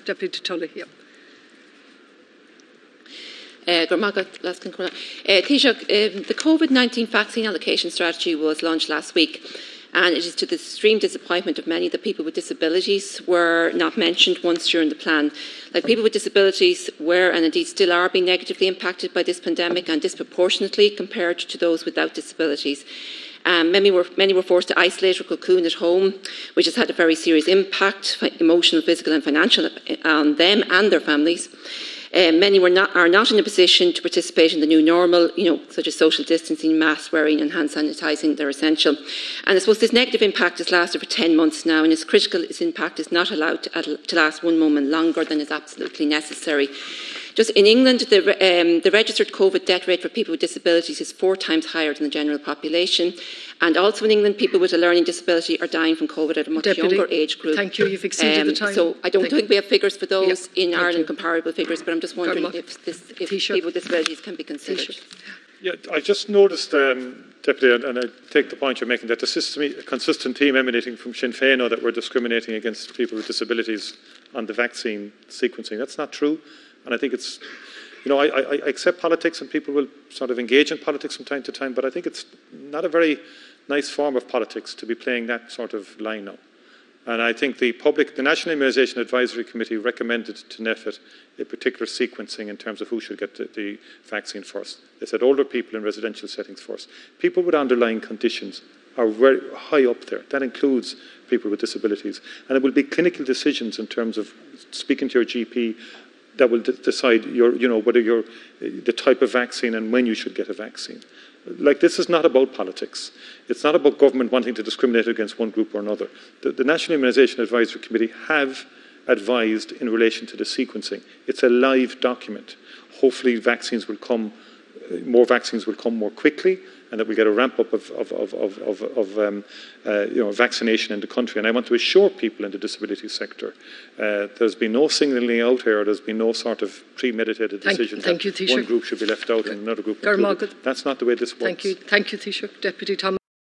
Deputy Tully. Yeah. Taoiseach, the COVID-19 vaccine allocation strategy was launched last week, and it is to the extreme disappointment of many that people with disabilities were not mentioned once during the plan. Like, people with disabilities were and indeed still are being negatively impacted by this pandemic, and disproportionately compared to those without disabilities. Many were forced to isolate or cocoon at home, which has had a very serious impact, emotional, physical and financial, on them and their families. Many are not in a position to participate in the new normal, such as social distancing, mask wearing and hand sanitising. They're essential. And I suppose this negative impact has lasted for 10 months now, and it's critical its impact is not allowed to last one moment longer than is absolutely necessary. Just in England, the registered COVID death rate for people with disabilities is 4 times higher than the general population. And also in England, people with a learning disability are dying from COVID at a much younger age group. Thank you. You've exceeded the time. So I don't think we have figures for those in Ireland, comparable figures, but I'm just wondering if people with disabilities can be considered. Yeah, I just noticed, Deputy, and I take the point you're making, that the consistent theme emanating from Sinn Féin that we're discriminating against people with disabilities on the vaccine sequencing. That's not true. And I think it's, I accept politics and people will sort of engage in politics from time to time, but I think it's not a very nice form of politics to be playing that sort of line now. And I think the National Immunisation Advisory Committee recommended to NEFIT a particular sequencing in terms of who should get the vaccine first. They said older people in residential settings first. People with underlying conditions are very high up there. That includes people with disabilities. And it will be clinical decisions in terms of speaking to your GP that will decide whether the type of vaccine and when you should get a vaccine. Like, this is not about politics. It's not about government wanting to discriminate against one group or another. The National Immunisation Advisory Committee have advised in relation to the sequencing. It's a live document. Hopefully more vaccines will come more quickly, and that we get a ramp up of vaccination in the country. And I want to assure people in the disability sector there's been no signalling out here. There's been no sort of premeditated decision that one group should be left out and another group included. That's not the way this works. Thank you, Taoiseach. Deputy Thomas.